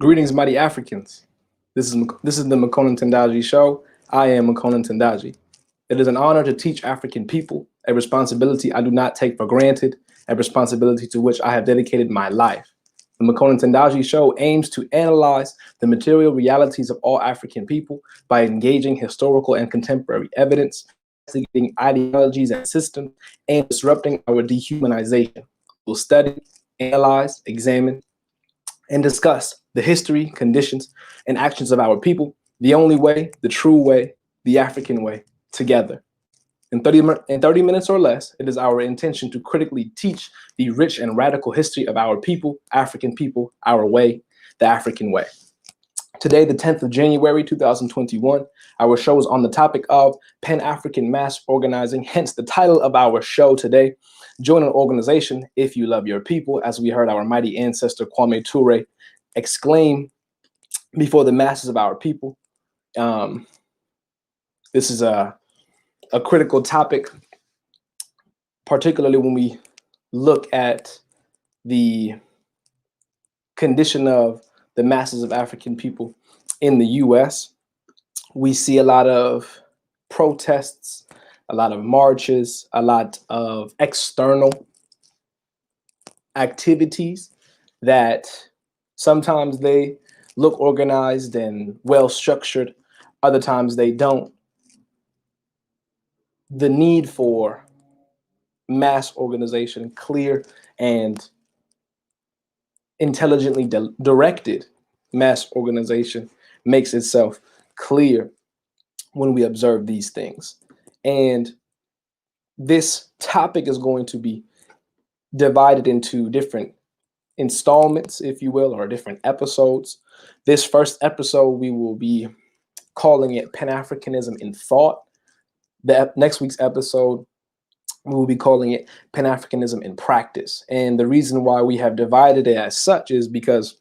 Greetings, mighty Africans. This is the Makonnen Tendaji Show. I am Makonnen Tendaji. It is an honor to teach African people, a responsibility I do not take for granted, a responsibility to which I have dedicated my life. The Makonnen Tendaji Show aims to analyze the material realities of all African people by engaging historical and contemporary evidence, investigating ideologies and systems, and disrupting our dehumanization. We'll study, analyze, examine, and discuss the history, conditions, and actions of our people, the only way, the true way, the African way, together. In 30 minutes or less, it is our intention to critically teach the rich and radical history of our people, African people, our way, the African way. Today, the 10th of January, 2021, our show is on the topic of Pan-African mass organizing, hence the title of our show today, Join an Organization If You Love Your People, as we heard our mighty ancestor Kwame Ture exclaim before the masses of our people. This is a critical topic, particularly when we look at the condition of the masses of African people in the US. We see a lot of protests, a lot of marches, a lot of external activities that sometimes they look organized and well structured, other times they don't. The need for mass organization, clear and intelligently directed mass organization, makes itself clear when we observe these things. And this topic is going to be divided into different installments, if you will, or different episodes. This first episode, we will be calling it Pan-Africanism in Thought. The next week's episode, we will be calling it Pan-Africanism in Practice. And the reason why we have divided it as such is because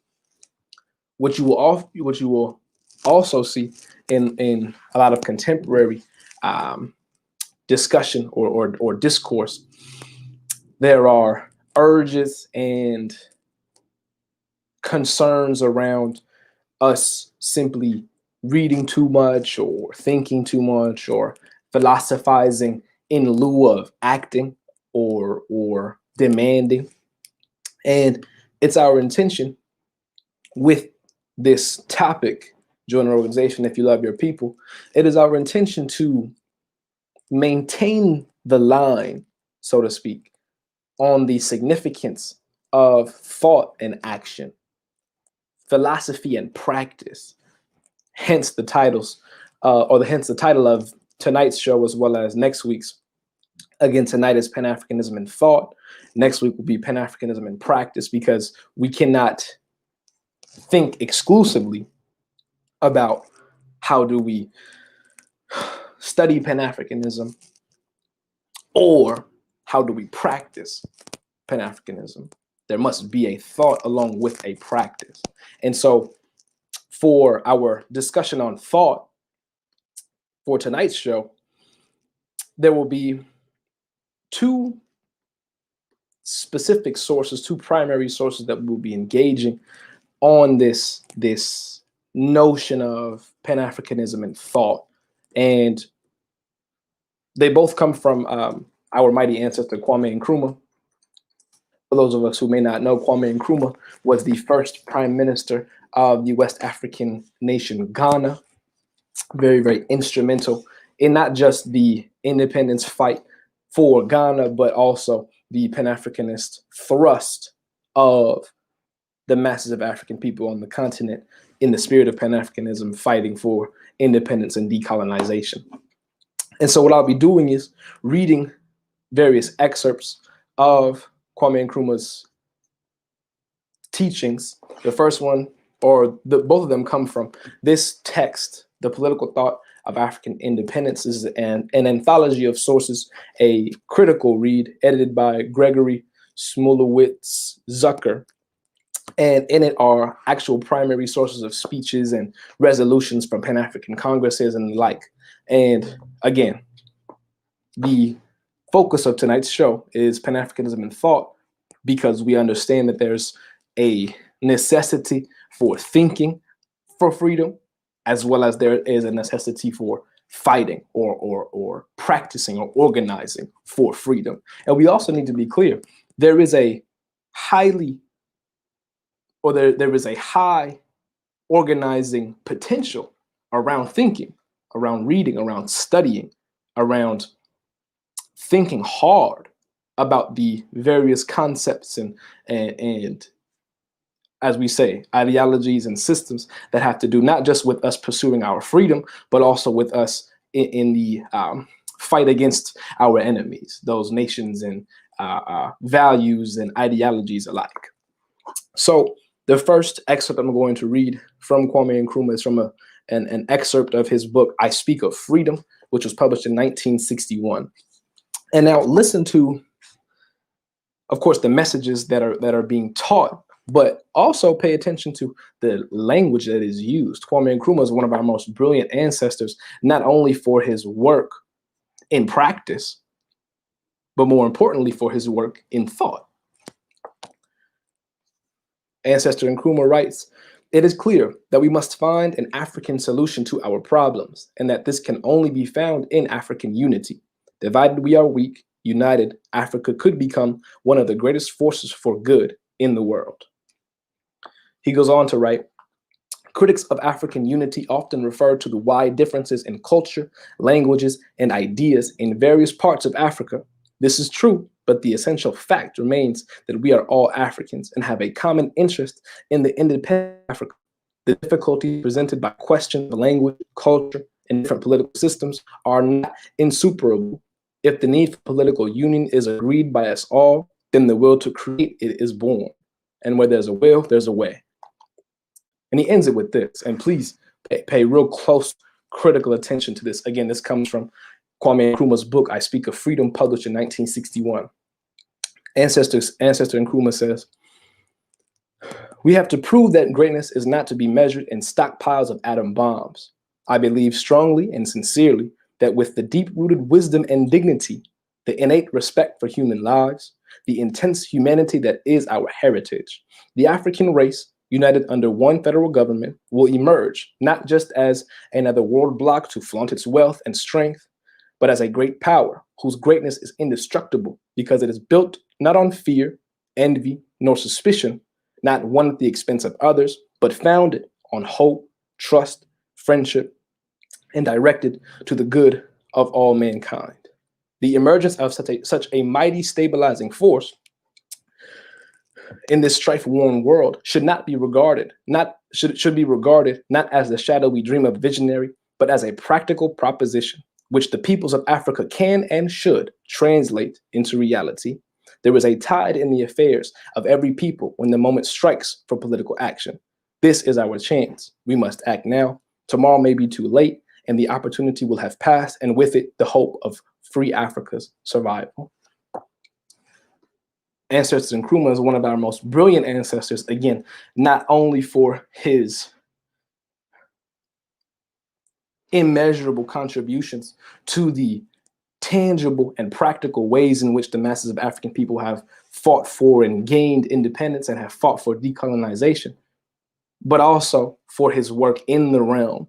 what you will also see in a lot of contemporary discussion or discourse, there are urges and concerns around us simply reading too much or thinking too much or philosophizing in lieu of acting or demanding. And it's our intention with this topic, join an organization if you love your people, it is our intention to maintain the line, so to speak, on the significance of thought and action, philosophy and practice. Hence the titles, hence the title of tonight's show as well as next week's. Again, tonight is Pan-Africanism in Thought. Next week will be Pan-Africanism in Practice, because we cannot think exclusively about how do we study Pan-Africanism or how do we practice Pan-Africanism. There must be a thought along with a practice. And so for our discussion on thought for tonight's show, there will be two specific sources, two primary sources that we'll be engaging on this notion of Pan-Africanism and thought. And they both come from our mighty ancestor, Kwame Nkrumah. For those of us who may not know, Kwame Nkrumah was the first prime minister of the West African nation, Ghana. Very, very instrumental in not just the independence fight for Ghana, but also the Pan-Africanist thrust of the masses of African people on the continent in the spirit of Pan-Africanism, fighting for independence and decolonization. And so what I'll be doing is reading various excerpts of Kwame Nkrumah's teachings. The first one, both of them, come from this text, The Political Thought of African Independence. This is an anthology of sources, a critical read edited by Gregory Smulowitz Zucker. And in it are actual primary sources of speeches and resolutions from Pan-African congresses and the like. And again, the focus of tonight's show is Pan-Africanism in Thought, because we understand that there's a necessity for thinking for freedom, as well as there is a necessity for fighting or practicing or organizing for freedom. And we also need to be clear, there is a highly, or there is a high organizing potential around thinking, around reading, around studying, around thinking hard about the various concepts and as we say, ideologies and systems that have to do not just with us pursuing our freedom, but also with us in the fight against our enemies, those nations and values and ideologies alike. So the first excerpt I'm going to read from Kwame Nkrumah is from an excerpt of his book, I Speak of Freedom, which was published in 1961. And now listen to, of course, the messages that are being taught, but also pay attention to the language that is used. Kwame Nkrumah is one of our most brilliant ancestors, not only for his work in practice, but more importantly for his work in thought. Ancestor Nkrumah writes, "It is clear that we must find an African solution to our problems, and that this can only be found in African unity. Divided we are weak, united, Africa could become one of the greatest forces for good in the world." He goes on to write, "Critics of African unity often refer to the wide differences in culture, languages, and ideas in various parts of Africa. This is true, but the essential fact remains that we are all Africans and have a common interest in the independence of Africa. The difficulties presented by questions of language, culture, and different political systems are not insuperable. If the need for political union is agreed by us all, then the will to create it is born. And where there's a will, there's a way." And he ends it with this, and please pay real close critical attention to this. Again, this comes from Kwame Nkrumah's book, I Speak of Freedom, published in 1961. Ancestor Nkrumah says, "We have to prove that greatness is not to be measured in stockpiles of atom bombs. I believe strongly and sincerely that with the deep-rooted wisdom and dignity, the innate respect for human lives, the intense humanity that is our heritage, the African race, united under one federal government, will emerge not just as another world bloc to flaunt its wealth and strength, but as a great power whose greatness is indestructible because it is built not on fear, envy, nor suspicion, not won at the expense of others, but founded on hope, trust, friendship, and directed to the good of all mankind. The emergence of such a mighty stabilizing force in this strife-worn world should be regarded not as the shadowy dream of visionary, but as a practical proposition, which the peoples of Africa can and should translate into reality. There is a tide in the affairs of every people when the moment strikes for political action. This is our chance. We must act now. Tomorrow may be too late, and the opportunity will have passed, and with it, the hope of free Africa's survival." Ancestor Nkrumah is one of our most brilliant ancestors, again, not only for his immeasurable contributions to the tangible and practical ways in which the masses of African people have fought for and gained independence and have fought for decolonization, but also for his work in the realm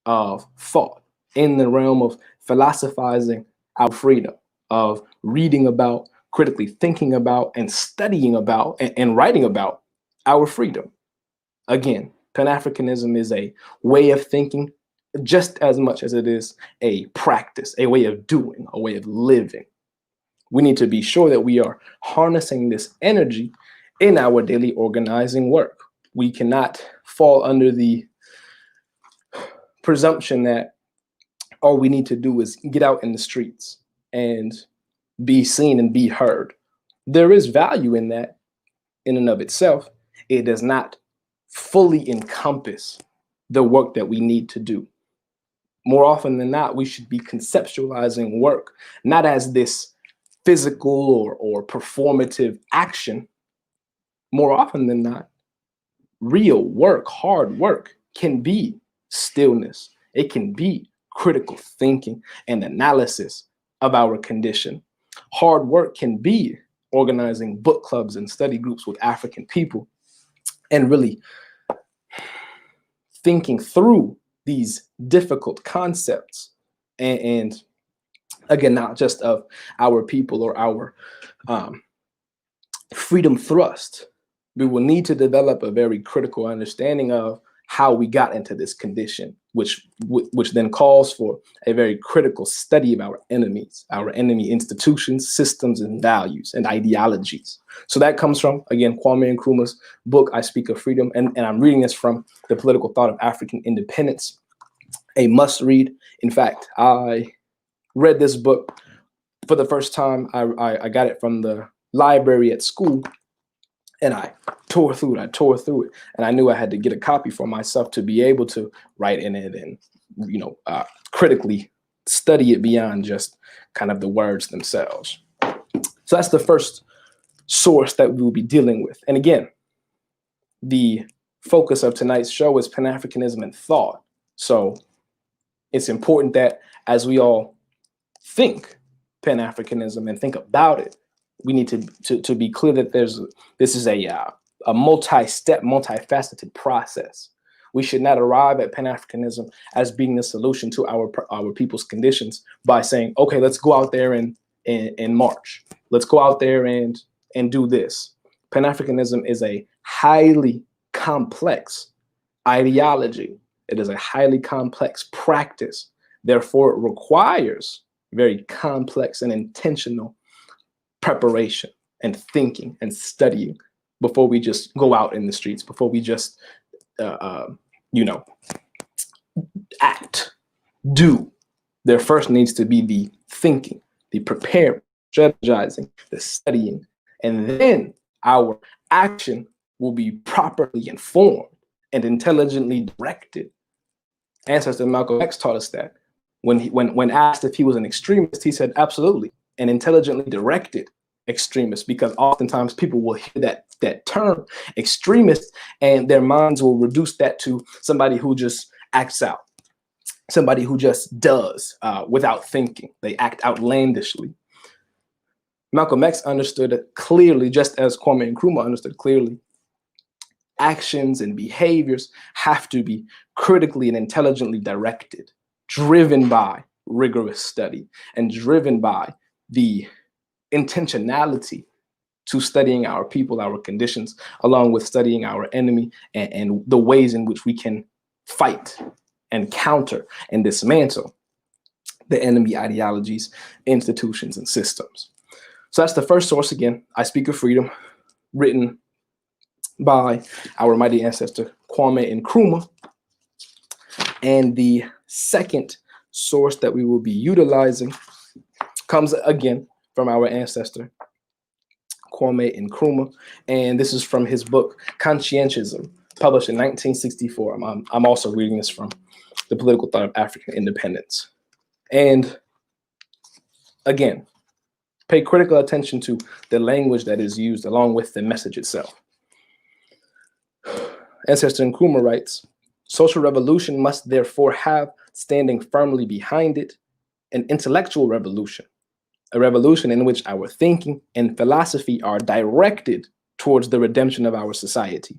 of thought, in the realm of philosophizing our freedom, of reading about, critically thinking about, and studying about, and writing about our freedom. Again, Pan-Africanism is a way of thinking just as much as it is a practice, a way of doing, a way of living. We need to be sure that we are harnessing this energy in our daily organizing work. We cannot fall under the presumption that all we need to do is get out in the streets and be seen and be heard. There is value in that in and of itself. It does not fully encompass the work that we need to do. More often than not, we should be conceptualizing work not as this physical or performative action. More often than not, real work, hard work can be stillness. It can be critical thinking and analysis of our condition. Hard work can be organizing book clubs and study groups with African people and really thinking through these difficult concepts, and again, not just of our people or our freedom thrust. We will need to develop a very critical understanding of how we got into this condition, which then calls for a very critical study of our enemy institutions, systems, and values and ideologies. So that comes from, again, Kwame Nkrumah's book, I Speak of Freedom, and I'm reading this from The Political Thought of African Independence, a must read. In fact, I read this book for the first time. I got it from the library at school, and I tore through it, and I knew I had to get a copy for myself to be able to write in it and, critically study it beyond just kind of the words themselves. So that's the first source that we will be dealing with. And again, the focus of tonight's show is Pan-Africanism and thought. So it's important that as we all think Pan-Africanism and think about it, we need to be clear that this is a multi-step, multifaceted process. We should not arrive at Pan-Africanism as being the solution to our people's conditions by saying, okay, let's go out there and march. Let's go out there and do this. Pan-Africanism is a highly complex ideology. It is a highly complex practice. Therefore, it requires very complex and intentional preparation and thinking and studying before we just go out in the streets, before we just, act, do. There first needs to be the thinking, the preparing, strategizing, the studying, and then our action will be properly informed and intelligently directed. Ancestor Malcolm X taught us that. When asked if he was an extremist, he said, absolutely, an intelligently directed extremist, because oftentimes people will hear that term extremist and their minds will reduce that to somebody who just acts out, somebody who just does without thinking. They act outlandishly. Malcolm X understood it clearly, just as Kwame Nkrumah understood clearly. Actions and behaviors have to be critically and intelligently directed, driven by rigorous study and driven by the intentionality to studying our people, our conditions, along with studying our enemy and the ways in which we can fight and counter and dismantle the enemy ideologies, institutions, and systems. So that's the first source. Again, I Speak of Freedom, written by our mighty ancestor Kwame Nkrumah. And the second source that we will be utilizing comes again from our ancestor Kwame Nkrumah, and this is from his book Conscientism, published in 1964. I'm also reading this from The Political Thought of African Independence. And again, pay critical attention to the language that is used along with the message itself. Ancestor Nkrumah writes, social revolution must therefore have, standing firmly behind it, an intellectual revolution, a revolution in which our thinking and philosophy are directed towards the redemption of our society.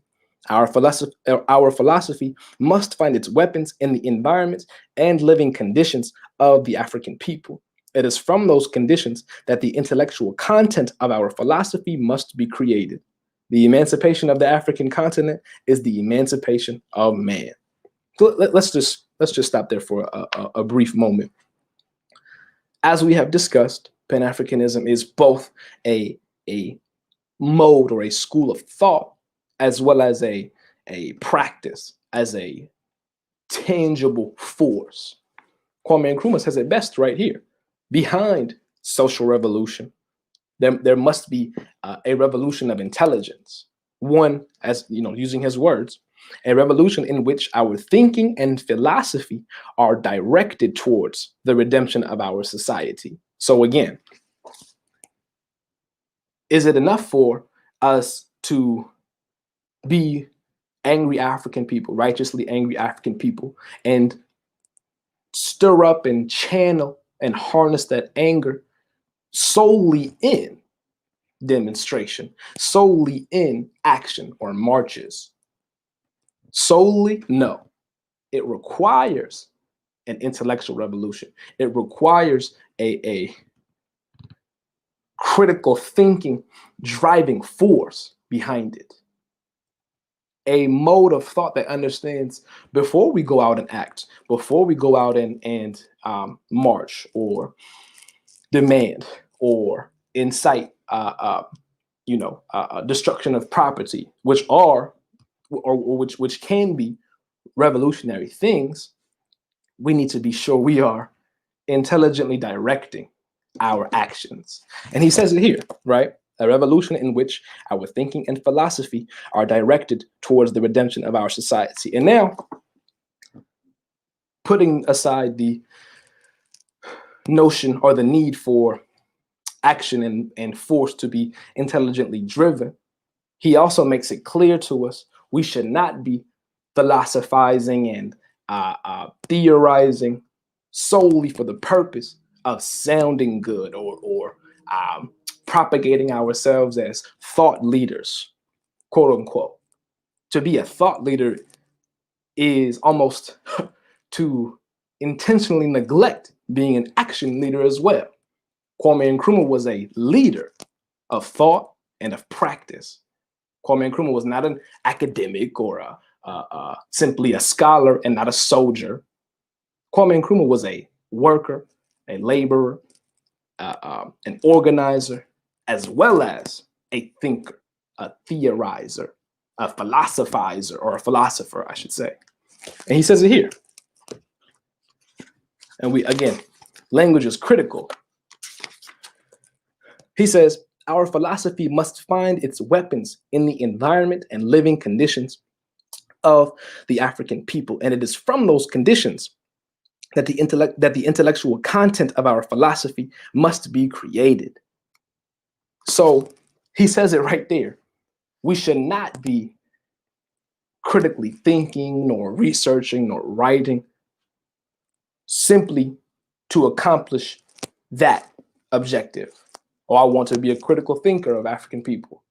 Our philosophy must find its weapons in the environment and living conditions of the African people. It is from those conditions that the intellectual content of our philosophy must be created. The emancipation of the African continent is the emancipation of man. So let's just stop there for a brief moment. As we have discussed, Pan-Africanism is both a mode or a school of thought, as well as a practice, as a tangible force. Kwame Nkrumah says it best right here. Behind social revolution, there must be a revolution of intelligence. One, as using his words, a revolution in which our thinking and philosophy are directed towards the redemption of our society. So again, is it enough for us to be angry African people, righteously angry African people, and stir up and channel and harness that anger solely in demonstration, solely in action or marches? Solely? No. it requires an intellectual revolution. It requires a critical thinking driving force behind it. A mode of thought that understands before we go out and act, before we go out and march or demand or incite, destruction of property, which are or which can be revolutionary things. We need to be sure we are intelligently directing our actions. And he says it here, right? A revolution in which our thinking and philosophy are directed towards the redemption of our society. And now, putting aside the notion or the need for action and force to be intelligently driven, he also makes it clear to us we should not be philosophizing and theorizing solely for the purpose of sounding good or propagating ourselves as thought leaders, quote unquote. To be a thought leader is almost to intentionally neglect being an action leader as well. Kwame Nkrumah was a leader of thought and of practice. Kwame Nkrumah was not an academic or simply a scholar and not a soldier. Kwame Nkrumah was a worker, a laborer, an organizer, as well as a thinker, a theorizer, a philosophizer, or a philosopher, I should say. And he says it here. And again, language is critical. He says, our philosophy must find its weapons in the environment and living conditions of the African people. And it is from those conditions that the intellectual content of our philosophy must be created. So he says it right there. We should not be critically thinking nor researching nor writing simply to accomplish that objective. Oh, I want to be a critical thinker of African people.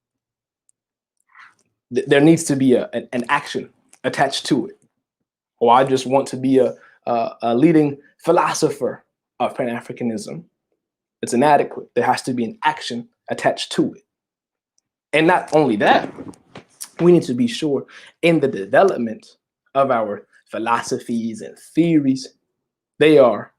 There needs to be an action attached to it. Or I just want to be a leading philosopher of Pan-Africanism. It's inadequate. There has to be an action attached to it. And not only that, we need to be sure in the development of our philosophies and theories, they are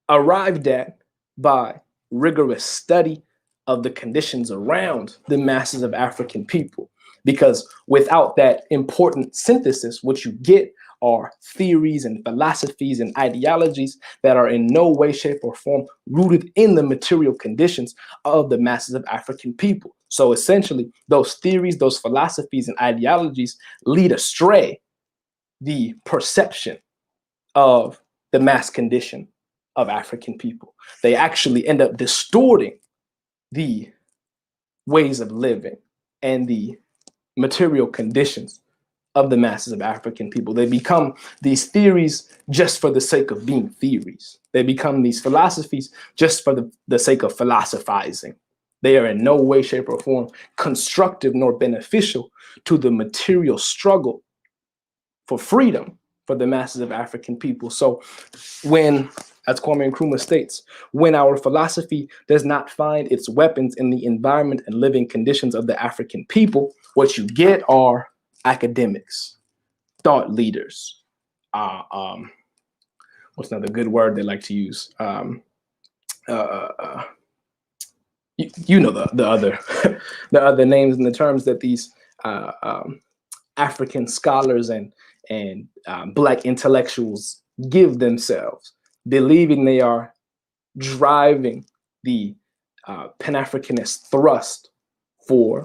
arrived at by rigorous study of the conditions around the masses of African people. Because without that important synthesis, what you get are theories and philosophies and ideologies that are in no way, shape, or form rooted in the material conditions of the masses of African people. So essentially, those theories, those philosophies, and ideologies lead astray the perception of the mass condition of African people. They actually end up distorting the ways of living and the material conditions of the masses of African people. They become these theories just for the sake of being theories. They become these philosophies just for the sake of philosophizing. They are in no way, shape, or form constructive nor beneficial to the material struggle for freedom for the masses of African people. So when, as Kwame Nkrumah states, when our philosophy does not find its weapons in the environment and living conditions of the African people, what you get are academics, thought leaders. What's another good word they like to use? You know the other the other names and the terms that these African scholars and Black intellectuals give themselves, believing they are driving the Pan-Africanist thrust for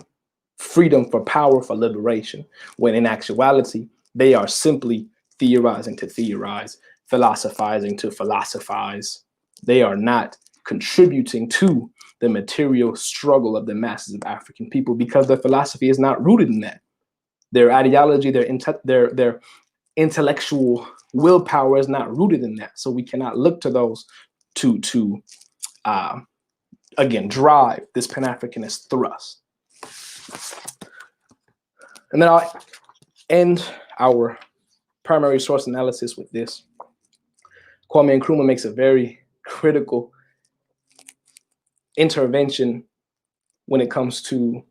freedom, for power, for liberation, when in actuality, they are simply theorizing to theorize, philosophizing to philosophize. They are not contributing to the material struggle of the masses of African people because their philosophy is not rooted in that. Their ideology, their intellectual willpower is not rooted in that. So we cannot look to those to again, drive this Pan-Africanist thrust. And then I'll end our primary source analysis with this. Kwame Nkrumah makes a very critical intervention when it comes to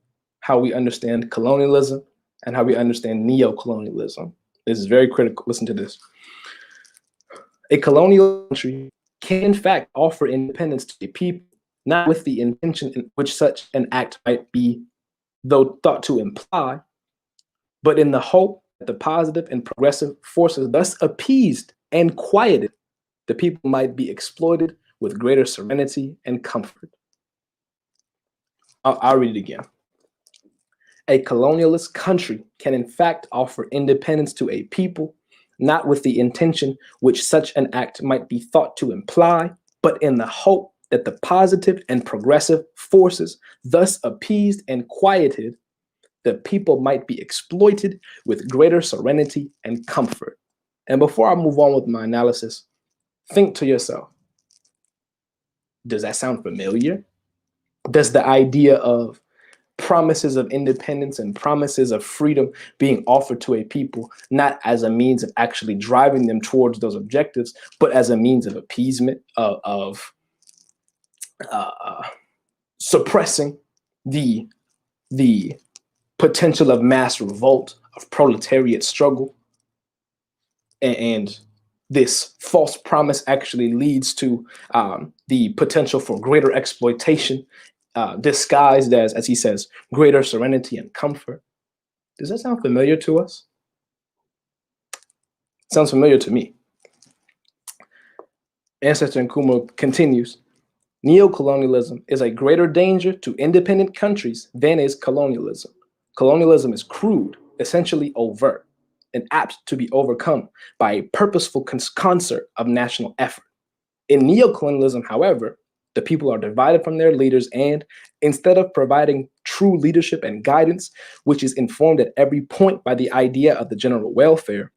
how we understand colonialism and how we understand neo-colonialism. This is very critical. Listen to this. A colonial country can in fact offer independence to the people, not with the intention in which such an act might be, though thought to imply, but in the hope that the positive and progressive forces thus appeased and quieted, the people might be exploited with greater serenity and comfort. I'll read it again. A colonialist country can in fact offer independence to a people, not with the intention which such an act might be thought to imply, but in the hope that the positive and progressive forces thus appeased and quieted, the people might be exploited with greater serenity and comfort. And before I move on with my analysis, think to yourself, does that sound familiar? Does the idea of promises of independence and promises of freedom being offered to a people, not as a means of actually driving them towards those objectives, but as a means of appeasement, of suppressing the potential of mass revolt, of proletariat struggle, and this false promise actually leads to the potential for greater exploitation, disguised as he says, greater serenity and comfort. Does that sound familiar to us? It sounds familiar to me. Ancestor Nkrumah continues, neocolonialism is a greater danger to independent countries than is colonialism. Colonialism is crude, essentially overt, and apt to be overcome by a purposeful concert of national effort. In neocolonialism, however, the people are divided from their leaders, and instead of providing true leadership and guidance, which is informed at every point by the idea of the general welfare,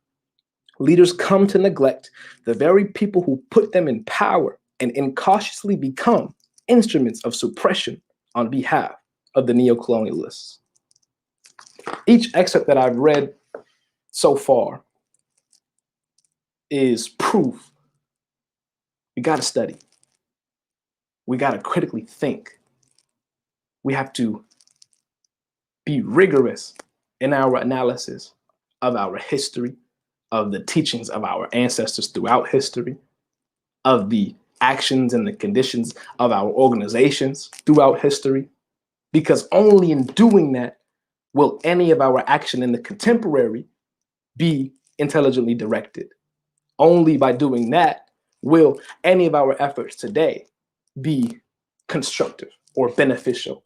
leaders come to neglect the very people who put them in power and incautiously become instruments of suppression on behalf of the neocolonialists. Each excerpt that I've read so far is proof. We got to study. We got to critically think. We have to be rigorous in our analysis of our history, of the teachings of our ancestors throughout history, of the actions and the conditions of our organizations throughout history, because only in doing that will any of our action in the contemporary be intelligently directed. Only by doing that will any of our efforts today be constructive or beneficial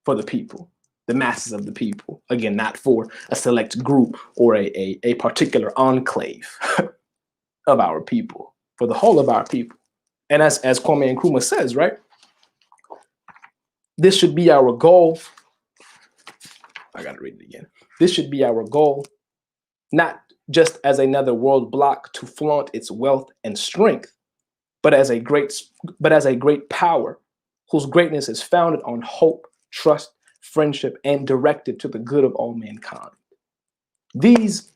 for the people, the masses of the people. Again, not for a select group or a particular enclave of our people, for the whole of our people. And as Kwame Nkrumah says, right, this should be our goal. I gotta read it again. This should be our goal, not just as another world bloc to flaunt its wealth and strength, but as a great power whose greatness is founded on hope, trust, friendship, and directed to the good of all mankind. These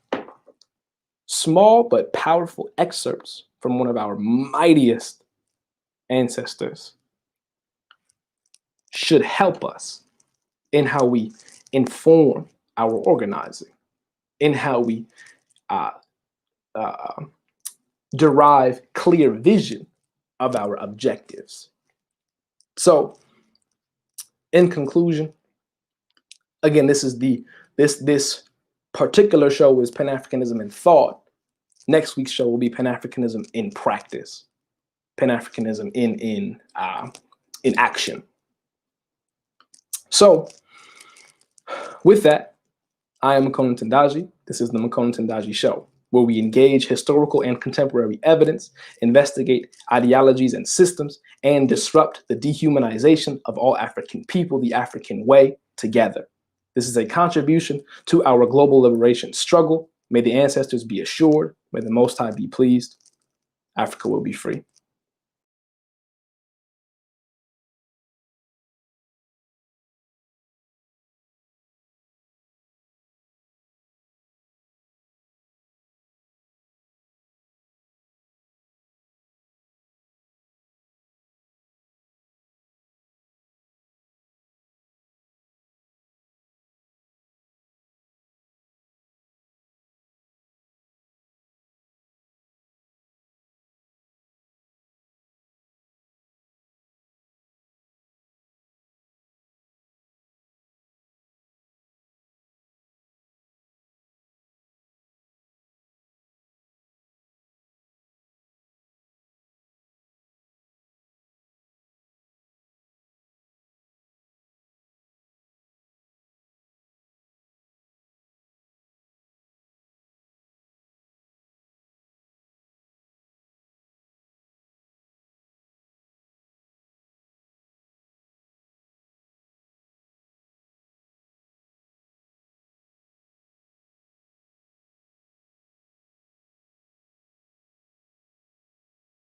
small but powerful excerpts from one of our mightiest ancestors should help us in how we inform our organizing, in how we derive clear vision of our objectives. So, in conclusion, again, this particular show is Pan-Africanism in thought. Next week's show will be Pan-Africanism in practice, Pan-Africanism in action. So, with that, I am Makonnen Tendaji. This is the Makonnen Tendaji Show, where we engage historical and contemporary evidence, investigate ideologies and systems, and disrupt the dehumanization of all African people the African way together. This is a contribution to our global liberation struggle. May the ancestors be assured. May the Most High be pleased. Africa will be free.